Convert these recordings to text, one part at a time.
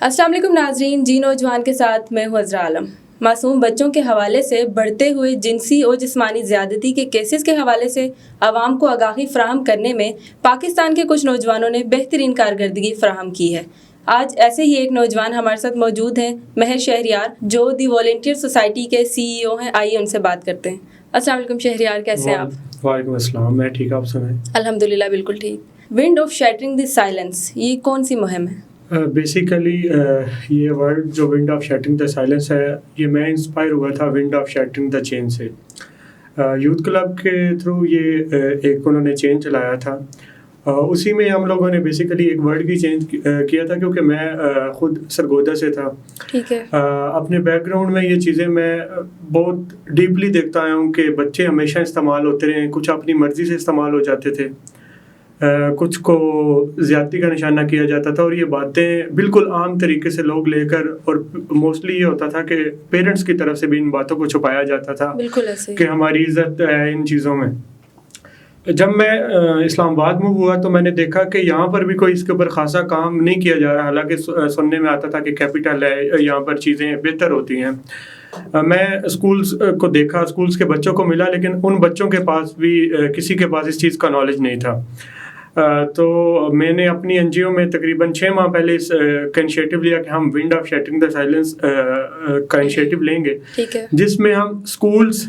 السلام علیکم ناظرین، جی نوجوان کے ساتھ میں ہوں عذرا عالم۔ معصوم بچوں کے حوالے سے بڑھتے ہوئے جنسی اور جسمانی زیادتی کے کیسز کے حوالے سے عوام کو آگاہی فراہم کرنے میں پاکستان کے کچھ نوجوانوں نے بہترین کارکردگی فراہم کی ہے۔ آج ایسے ہی ایک نوجوان ہمارے ساتھ موجود ہیں، مہر شہریار، جو دی والنٹیئر سوسائٹی کے CEO ہیں۔ آئیے ان سے بات کرتے ہیں۔ السلام علیکم شہریار، کیسے ہیں آپ؟ وعلیکم السلام، میں ٹھیک، آپ سنائیں؟ الحمدللہ بالکل ٹھیک۔ ونڈ آف شیٹرنگ دی سائلنس، یہ کون سی مہم ہے؟ بیسیکلی یہ ورڈ جو ونڈ آف شیٹرنگ دا سائلنس ہے، یہ میں انسپائر ہوا تھا ونڈ آف شیٹرنگ دا چین سے۔ یوتھ کلب کے تھرو یہ ایک انہوں نے چین چلایا تھا، اسی میں ہم لوگوں نے بیسیکلی ایک ورڈ کی چینج کیا تھا، کیونکہ میں خود سرگودا سے تھا۔ ٹھیک ہے۔ اپنے بیک گراؤنڈ میں یہ چیزیں میں بہت ڈیپلی دیکھتا آیا ہوں کہ بچے ہمیشہ استعمال ہوتے رہے ہیں، کچھ اپنی مرضی سے استعمال ہو جاتے تھے، کچھ کو زیادتی کا نشانہ کیا جاتا تھا، اور یہ باتیں بالکل عام طریقے سے لوگ لے کر، اور موسٹلی یہ ہوتا تھا کہ پیرنٹس کی طرف سے بھی ان باتوں کو چھپایا جاتا تھا کہ ہماری عزت ہے ان چیزوں میں۔ جب میں اسلام آباد میں ہوا تو میں نے دیکھا کہ یہاں پر بھی کوئی اس کے اوپر خاصا کام نہیں کیا جا رہا، حالانکہ سننے میں آتا تھا کہ کیپٹل ہے، یہاں پر چیزیں بہتر ہوتی ہیں۔ میں اسکولز کو دیکھا، اسکولز کے بچوں کو ملا، لیکن ان بچوں کے پاس بھی کسی کے پاس اس چیز کا نالج نہیں تھا۔ تو میں نے اپنی NGO میں تقریباً 6 ماہ پہلے اس کا انیشیٹو لیا کہ ہم ونڈ آف شیٹرنگ دا سائلنس کا انیشیٹو لیں گے، جس میں ہم اسکولز،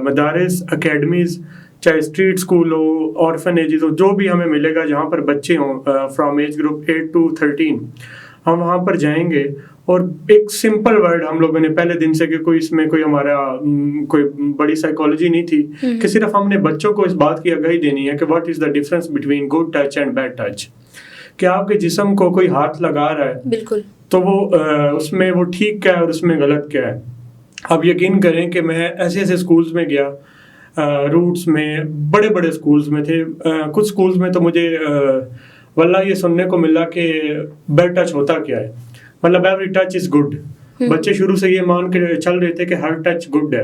مدارس، اکیڈمیز، چاہے اسٹریٹ اسکول ہو، آرفنیجز ہو، جو بھی ہمیں ملے گا جہاں پر بچے ہوں فرام ایج گروپ 8 to 13، ہم وہاں پر جائیں گے۔ اور ایک سمپل ورڈ ہم لوگوں نے پہلے دن سے، کہ کوئی اس میں کوئی ہمارا کوئی بڑی سائیکالوجی نہیں تھی، کہ صرف ہم نے بچوں کو اس بات کی آگاہی دینی ہے کہ what is the difference between good touch and bad touch. کہ آپ کے جسم کو کوئی ہاتھ لگا رہا ہے بالکل، تو وہ اس میں وہ ٹھیک کیا ہے اور اس میں غلط کیا ہے۔ اب یقین کریں کہ میں ایسے ایسے اسکولز میں گیا، روٹس میں، بڑے بڑے اسکولز میں تھے، کچھ اسکولز میں تو مجھے واللہ یہ سننے کو ملا کہ بیڈ ٹچ ہوتا کیا ہے، مطلب ایوری ٹچ از گڈ۔ بچے شروع سے یہ مان کے چل رہے تھے کہ ہر ٹچ گڈ ہے۔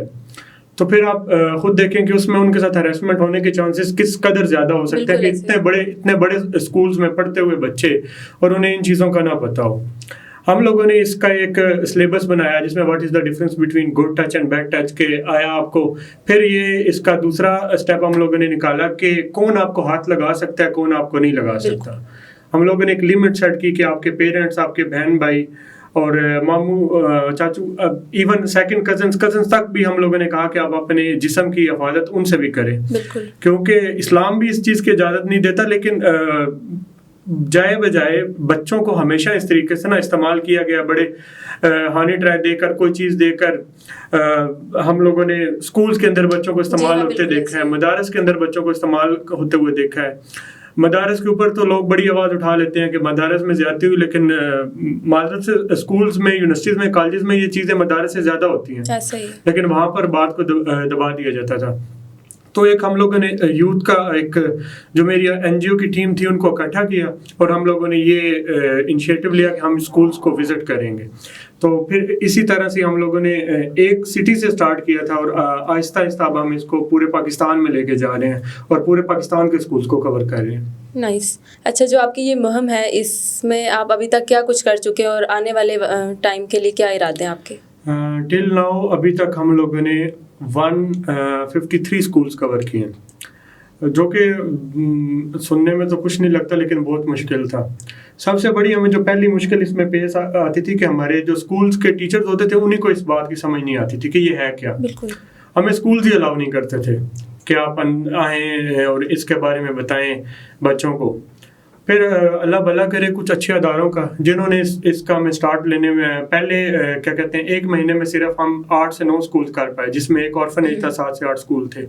تو پھر آپ خود دیکھیں کہ اس میں ان کے ساتھ ہریسمنٹ ہونے کے چانسز کس قدر زیادہ ہو سکتے ہیں، کہ اتنے بڑے اسکولز میں پڑھتے ہوئے بچے اور انہیں ان چیزوں کا نہ پتہ ہو۔ ہم لوگوں نے اس کا ایک سلیبس بنایا جس میں what is the difference between good touch and bad touch کے آیا آپ کو۔ پھر یہ اس کا دوسرا اسٹیپ ہم لوگوں نے نکالا کہ کون آپ کو ہاتھ لگا سکتا ہے، کون آپ کو نہیں لگا سکتا۔ ہم لوگوں نے ایک لمٹ سیٹ کی کہ آپ کے پیرنٹس، آپ کے بہن بھائی اور ماموں، چاچو، ایون سیکنڈ کزنس تک بھی ہم لوگوں نے کہا کہ آپ اپنے جسم کی حفاظت ان سے بھی کریں، کیونکہ اسلام بھی اس چیز کی اجازت نہیں دیتا، لیکن جائے بجائے بچوں کو ہمیشہ اس طریقے سے نہ استعمال کیا گیا، بڑے ہانی ٹرائی دے کر، کوئی چیز دے کر۔ ہم لوگوں نے اسکولز کے اندر بچوں کو استعمال ہوتے دیکھا ہے، مدارس کے اندر بچوں کو استعمال ہوتے ہوئے دیکھا ہے۔ مدارس کے اوپر تو لوگ بڑی آواز اٹھا لیتے ہیں کہ مدارس میں زیادتی ہوئی، لیکن معذرت سے اسکولز میں، یونیورسٹیز میں، کالجز میں یہ چیزیں مدارس سے زیادہ ہوتی ہیں، لیکن وہاں پر بات کو دبا دیا جاتا تھا۔ تو ایک ہم لوگوں نے یوتھ کا ایک جو میری NGO کی ٹیم تھی ان کو اکٹھا کیا، اور ہم لوگوں نے یہ انیشیٹو لیا کہ ہم اسکولز کو وزٹ کریں گے۔ تو پھر اسی طرح سے ہم لوگوں نے ایک سٹی سے سٹارٹ کیا تھا، اور آہستہ آہستہ اب ہم اس کو پورے پاکستان میں لے کے جا رہے ہیں، اور پورے پاکستان کے اسکولز کو کور کر رہے ہیں۔ نائس۔ اچھا، جو آپ کی یہ مہم ہے، اس میں آپ ابھی تک کیا کچھ کر چکے ہیں، اور آنے والے ٹائم کے لیے کیا ارادے ہیں آپ کے؟ ٹل ناؤ ابھی تک ہم لوگوں نے 153 اسکولز کور کیے ہیں، جو کہ سننے میں تو کچھ نہیں لگتا، لیکن بہت مشکل تھا۔ سب سے بڑی ہمیں جو پہلی مشکل اس میں پیش آتی تھی کہ ہمارے جو اسکولز کے ٹیچرز ہوتے تھے انہیں کو اس بات کی سمجھ نہیں آتی تھی کہ یہ ہے کیا۔ ہمیں اسکولز ہی الاؤ نہیں کرتے تھے کہ آپ آئیں اور اس کے بارے میں بتائیں بچوں کو۔ پھر اللہ بھلا کرے کچھ اچھے اداروں کا، جنہوں نے اس کا ہمیں اسٹارٹ لینے میں پہلے کیا کہتے ہیں 1 مہینے میں صرف ہم 8 سے 9 اسکول کر پائے، جس میں ایک آرفنیج تھا، 7 سے 8 اسکول تھے۔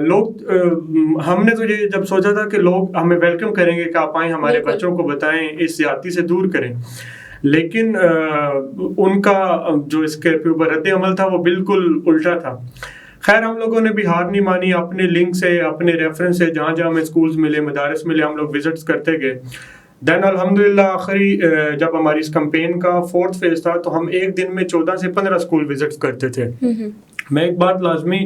لوگ، ہم نے تو یہ جب سوچا تھا کہ لوگ ہمیں ویلکم کریں گے کہ آپ آئیں، ہمارے بچوں کو بتائیں، اس زیادتی سے دور کریں، لیکن ان کا جو اس کے اوپر رد عمل تھا وہ بالکل الٹا تھا۔ خیر ہم لوگوں نے بھی ہار نہیں مانی، اپنے لنک سے، اپنے ریفرنس سے، جہاں جہاں ہمیں اسکولز ملے، مدارس ملے، ہم لوگ وزٹس کرتے گئے۔ دین الحمدللہ آخری جب ہماری اس کمپین کا 4تھ فیز تھا تو ہم ایک دن میں 14 سے 15 اسکول وزٹس کرتے تھے۔ میں ایک بات لازمی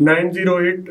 908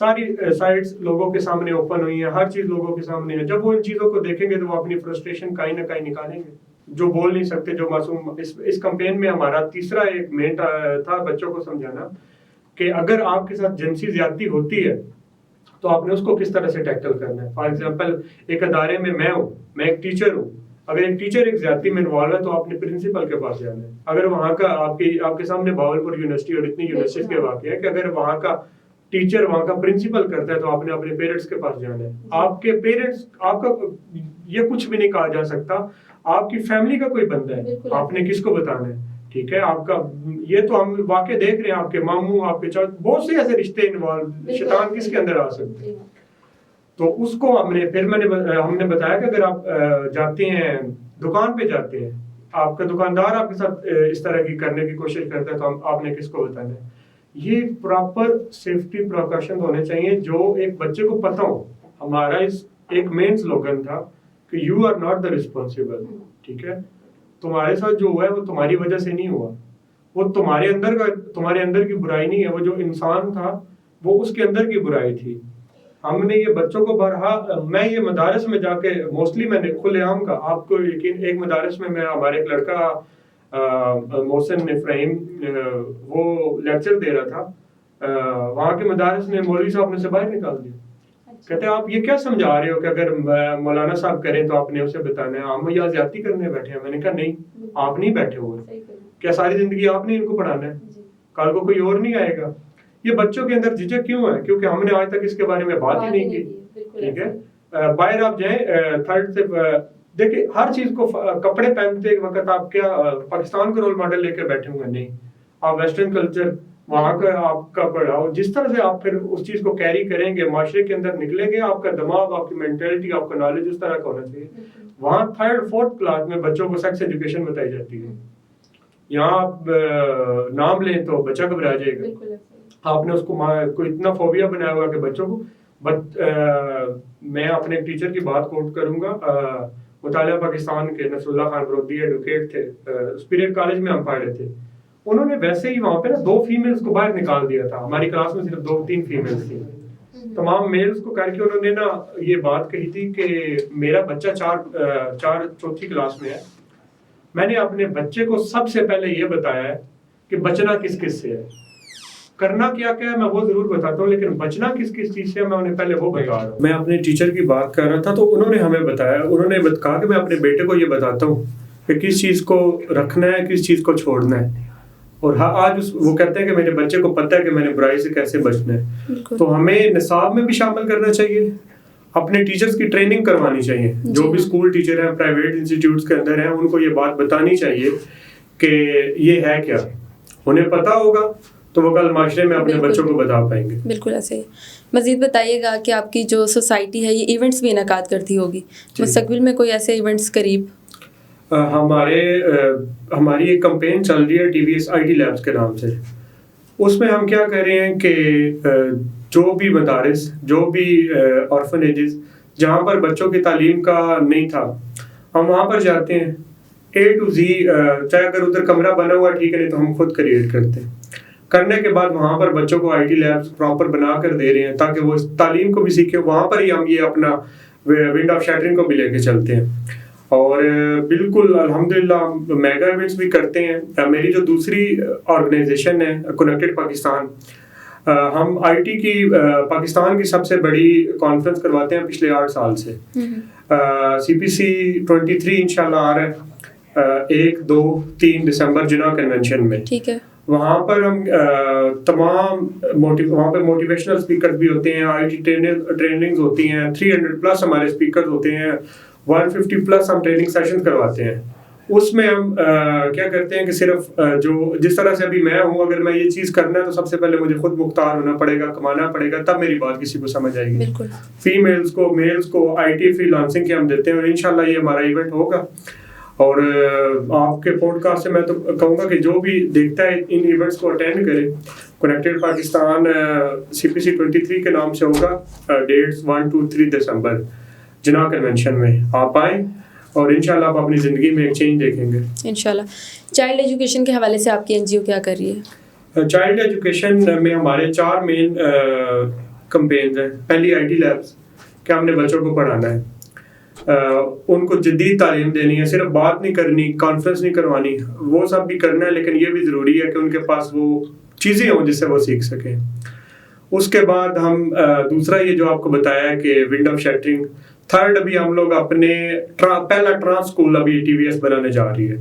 ساری سائٹس لوگوں کے سامنے اوپن ہوئی ہیں, ہر چیز لوگوں کے سامنے ہے. جب وہ ان چیزوں کو دیکھیں گے تو وہ اپنی فرسٹریشن کہیں نہ کہیں نکالیں گے. جو بول نہیں سکتے, جو معصوم, اس کمپین میں ہمارا تیسرا ایک مین تھا بچوں کو سمجھانا کہ اگر آپ کے ساتھ جنسی زیادتی ہوتی ہے تو آپ نے اس کو کس طرح سے ٹیکل کرنا ہے. فار ایگزامپل ایک ادارے میں ہوں, میں ایک ٹیچر ہوں, اگر ایک ٹیچر ایک زیادتی میں انوالو ہے تو آپ نے پرنسپل کے پاس جانا ہے. اگر وہاں کا آپ کے سامنے بہاولپور یونیورسٹی اور اتنی یونیورسٹیز کے واقع ہے کہ اگر وہاں کا ٹیچر وہاں کا پرنسپل کرتا ہے تو آپ نے اپنے پیرنٹس کے پاس جانا ہے. آپ کے پیرنٹس, آپ کا یہ کچھ بھی نہیں کہا جا سکتا, آپ کی فیملی کا کوئی بندہ ہے, آپ نے کس کو بتانا ہے. ٹھیک ہے, آپ کا یہ تو ہم واقع دیکھ رہے ہیں, آپ کے ماموں, آپ کے چاچا, بہت سے ایسے رشتے انوالو, شیطان کس کے اندر آ سکتے ہیں. تو اس کو ہم نے بتایا کہ اگر آپ جاتے ہیں دکان پہ جاتے ہیں, آپ کا دکاندار آپ کے ساتھ اس طرح کی کرنے کی کوشش کرتا ہے تو آپ نے کس کو بتانا ہے. یہ پراپر سیفٹی پریکاشن ہونے چاہیے جو ایک بچے کو پتہ ہو. ہمارا ایک مین سلوگن تھا کہ you are not the responsible. ٹھیک ہے, تمہارے ساتھ جو ہوا ہے وہ تمہاری وجہ سے نہیں ہوا, وہ تمہارے اندر کی برائی نہیں ہے, وہ جو انسان تھا وہ اس کے اندر کی برائی تھی. ہم نے یہ بچوں کو میں یہ مدارس میں جا کے موسٹلی میں نے کھلے عام کا, آپ کو یقین, ایک مدارس میں ہمارے ایک لڑکا محسن افراہیم وہ لیکچر دے رہا تھا, وہاں کے مدارس نے مولوی صاحب نے سے باہر نکال دیا. کہتے ہیں آپ یہ کیا سمجھا رہے ہو کہ اگر مولانا صاحب کریں تو آپ نے اسے بتانا ہے, ہم یہاں زیادتی کرنے بیٹھے ہیں. میں نے کہا نہیں, آپ نہیں بیٹھے ہوئے, کیا ساری زندگی آپ نے ان کو پڑھانا ہے, کل کو کوئی اور نہیں آئے گا. یہ بچوں کے اندر جھجک کیوں ہے؟ کیونکہ ہم نے آج تک اس کے بارے میں بات ہی نہیں کی. ٹھیک ہے, باہر آپ جائیں تھرڈ سے دیکھیں ہر چیز کو, کپڑے پہنتے وقت آپ کیا پاکستان کو رول ماڈل لے کے بیٹھے ہوئے؟ نہیں, آپ ویسٹرن کلچر وہاں کا آپ کا پڑھاؤ. جس طرح سے آپ پھر اس چیز کو کیری کریں گے, معاشرے کے اندر نکلیں گے, آپ کا دماغ, آپ کی مینٹلٹی, آپ کا نالج اس طرح کا ہونا چاہیے. وہاں تھرڈ فورتھ کلاس میں بچوں کو سیکس ایجوکیشن بتائی جاتی ہے. یہاں آپ نام لیں تو بچہ گھبرا جائے گا. آپ نے اس کو اتنا فوبیا بنایا ہوا کہ بچوں کو میں اپنے ٹیچر کی بات کوٹ کروں گا, مطالعہ پاکستان کے نصر اللہ خان برودی ایڈوکیٹ تھے, اسپرٹ کالج میں ہم پڑھ رہے تھے. انہوں نے ویسے ہی وہاں پہ 2 فیمیلز کو باہر نکال دیا تھا. ہماری کلاس میں صرف 2-3 فیمیلز تھیں, تمام میلز کو کر کے انہوں نے یہ بات کہی تھی کہ میرا بچہ 4 کلاس میں ہے, میں نے اپنے بچے کو سب سے پہلے یہ بتایا ہے کہ بچنا کس کس سے ہے, کرنا کیا کیا ہے میں وہ ضرور بتاتا ہوں, لیکن بچنا کس کس چیز سے ہے میں انہیں پہلے وہ بتا رہا ہوں. میں اپنے ٹیچر کی بات کر رہا تھا تو انہوں نے ہمیں بتایا, انہوں نے کہا کہ میں اپنے بیٹے کو یہ بتاتا ہوں کہ کس چیز کو رکھنا ہے, کس چیز کو چھوڑنا ہے. اور آج وہ کہتے ہیں کہ میرے بچے کو پتہ ہے کہ میں نے برائی سے کیسے بچنا ہے. تو ہمیں نصاب میں بھی شامل کرنا چاہیے, اپنے ٹیچرز کی ٹریننگ کروانی چاہیے. جو بھی اسکول ٹیچر ہیں, پرائیویٹ انسٹیٹیوٹس کے اندر ہیں, ان کو یہ بات بتانی چاہیے کہ یہ ہے کیا. انہیں پتہ ہوگا تو وہ کل معاشرے میں اپنے بچوں کو بتا پائیں گے. بالکل ایسے. مزید بتائیے گا کہ آپ کی جو سوسائٹی ہے یہ ایونٹس بھی انعقاد کرتی ہوگی, مستقبل میں کوئی ایسے ایونٹس قریب؟ ہماری ایک کمپین چل رہی ہے TVS IT لیبس کے نام سے. اس میں ہم کیا کر رہے ہیں کہ جو بھی مدارس, جو بھی آرفنیجز جہاں پر بچوں کی تعلیم کا نہیں تھا, ہم وہاں پر جاتے ہیں A to Z, چاہے اگر ادھر کمرہ بنا ہوا ٹھیک ہے, نہیں تو ہم خود کریٹ کرتے ہیں. کرنے کے بعد وہاں پر بچوں کو IT لیبس پراپر بنا کر دے رہے ہیں تاکہ وہ تعلیم کو بھی سیکھیں. وہاں پر ہی ہم یہ اپنا ونڈ آف شیٹرنگ کو بھی لے کے چلتے ہیں. اور بالکل الحمدللہ میگا ایونٹس بھی کرتے ہیں. میری جو دوسری آرگنائزیشن ہے کنیکٹڈ پاکستان, ہم IT کی پاکستان کی سب سے بڑی کانفرنس کرواتے ہیں پچھلے 8 سال سے. CPC 23 انشاءاللہ آ رہا ہے 1, 2, 3 دسمبر جناح کنونشن میں. ٹھیک ہے, وہاں پر ہم تمام وہاں پہ موٹیویشنل اسپیکر بھی ہوتے ہیں, IT ٹریننگز ہوتی ہیں, 300+ ہمارے اسپیکر ہوتے ہیں, 150+ ہم ٹریننگ سیشن کرواتے ہیں. اس میں ہم کیا کرتے ہیں کہ صرف جس طرح سے ابھی میں ہوں, اگر میں یہ چیز کرنا ہے تو سب سے پہلے مجھے خود مختار ہونا پڑے گا, کمانا پڑے گا, تب میری بات کسی کو سمجھ آئے گی. فیمیلز کو, میلز کو IT فری لانسنگ کے ہم دیتے ہیں, اور انشاءاللہ یہ ہمارا ایونٹ ہوگا. اور آپ کے پوڈ کاسٹ سے میں تو کہوں گا کہ جو بھی دیکھتا ہے ان ایونٹس کو اٹینڈ کرے. کنیکٹڈ پاکستان CPC 23 کے نام سے ہوگا, ڈیٹس 1, 2, 3 دسمبر جناح کنونشن میں. آپ آئیں اور انشاءاللہ آپ اپنی زندگی میں ایک چینج دیکھیں گے انشاءاللہ. چائلڈ ایجوکیشن کے حوالے سے آپ کی NGO کیا کر رہی ہے؟ چائلڈ ایجوکیشن میں ہمارے 4 مین کمپینز ہیں. پہلی IT لیبس کہ ہم نے بچوں کو پڑھانا ہے, ان کو جدید تعلیم دینی ہے, صرف بات نہیں کرنی, کانفرنس نہیں کروانی, وہ سب بھی کرنا ہے, لیکن یہ بھی ضروری ہے کہ ان کے پاس وہ چیزیں ہوں جس سے وہ سیکھ سکیں. اس کے بعد ہم دوسرا یہ جو آپ کو بتایا ہے کہ ونڈو آف شیٹرنگ. تھرڈ ابھی ہم لوگ اپنے پہلا ٹرانس اسکول ابھی TVS بنانے جا رہی ہے.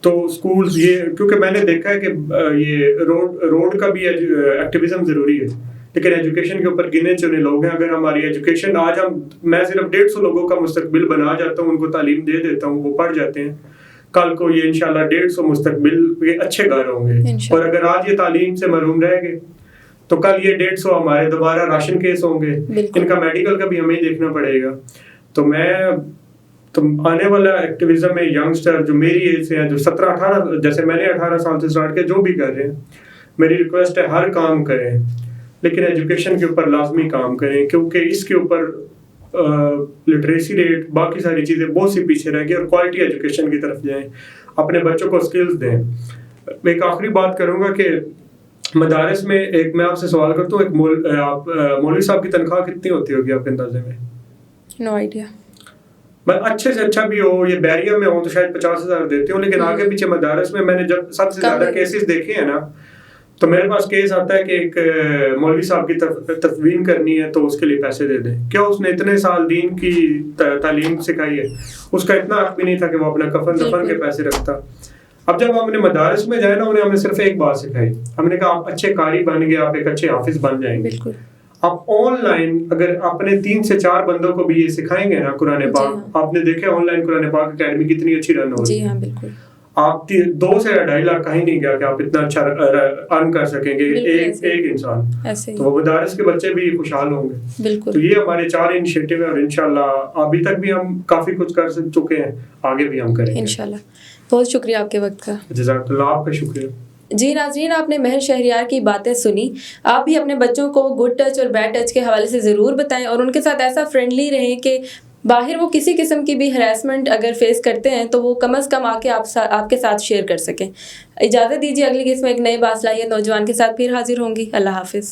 تو اسکولس یہ کیونکہ میں نے دیکھا ہے کہ یہ روڈ کا بھی ایکٹیویزم ضروری ہے, لیکن ایجوکیشن کے اوپر گنے چنے لوگ ہیں. اگر ہماری ایجوکیشن آج میں صرف 150 لوگوں کا مستقبل بنا جاتا ہوں, ان کو تعلیم دے دیتا ہوں, وہ پڑھ جاتے ہیں, کل کو یہ انشاءاللہ 150 مستقبل یہ اچھے گھر ہوں گے. اور اگر آج یہ تعلیم سے محروم رہ گئے تو کل یہ 150 ہمارے دوبارہ راشن کیس ہوں گے, ان کا میڈیکل کا بھی ہمیں دیکھنا پڑے گا. تو آنے والا ایکٹیویزم میں ینگسٹر جو میری ایج سے ہیں, جو 17-18, جیسے میں نے 18 سال سے سٹارٹ کیا, جو بھی کر رہے ہیں, میری ریکویسٹ ہے ہر کام کریں, لیکن ایجوکیشن کے اوپر لازمی کام کریں, کیونکہ اس کے اوپر لٹریسی ریٹ باقی ساری چیزیں بہت سی پیچھے رہ گئی, اور کوالٹی ایجوکیشن کی طرف جائیں, اپنے بچوں کو سکلز دیں. ایک آخری بات کروں گا کہ مدارس میں ایک میں آپ سے سوال کرتا ہوں, ایک مولوی صاحب کی تنخواہ کتنی ہوتی ہوگی آپ کے اندازے میں؟ No idea. اچھے سے اچھا بھی ہو, یہ بیریا میں ہو تو شاید 50,000 دیتے ہوں, لیکن آگے پیچھے مدارس میں نے جب سب سے زیادہ کیسز دیکھے ہیں نا, تو میرے پاس کیس آتا ہے کہ ایک مولوی صاحب کی تدوین کرنی ہے تو اس کے لیے پیسے دے دیں. کیا اس نے اتنے سال دین کی تعلیم سکھائی ہے, اس کا اتنا حق بھی نہیں تھا کہ وہ اپنا کفن دفن کے پیسے رکھتا. اب جب ہم نے مدارس میں جائے نا, انہیں ہم نے صرف ایک بات سکھائی, ہم نے کہا آپ اچھے قاری بن گئے, آپ ایک اچھے حافظ بن جائیں گے. آپ آن لائن اگر اپنے 3 سے 4 بندوں کو بھی یہ سکھائیں گے نا قرآن پاک, آپ نے دیکھا آن لائن قرآن پاک اکیڈمی کتنی اچھی رن ہو رہی ہے. آپ 2 سے 2.5 لاکھ کہیں نہیں گیا کہ آپ اتنا اچھا ارن کر سکیں گے ایک انسان, تو وہ مدارس کے بچے بھی خوشحال ہوں گے. تو یہ ہمارے 4 انیشیٹو ہیں, اور انشاءاللہ ابھی تک بھی ہم کافی کچھ کر چکے ہیں, آگے بھی ہم کریں گے انشاءاللہ. بہت شکریہ آپ کے وقت کا. جزاک اللہ, آپ کا شکریہ. جی ناظرین, آپ نے مہر شہریار کی باتیں سنی. آپ بھی اپنے بچوں کو گڈ ٹچ اور بیڈ ٹچ کے حوالے سے ضرور بتائیں, اور ان کے ساتھ ایسا فرینڈلی رہیں کہ باہر وہ کسی قسم کی بھی ہراسمنٹ اگر فیس کرتے ہیں تو وہ کم از کم آ کے آپ کے ساتھ شیئر کر سکیں. اجازت دیجیے, اگلی قسم ایک نئے باصلاحیت نوجوان کے ساتھ پھر حاضر ہوں گی. اللہ حافظ.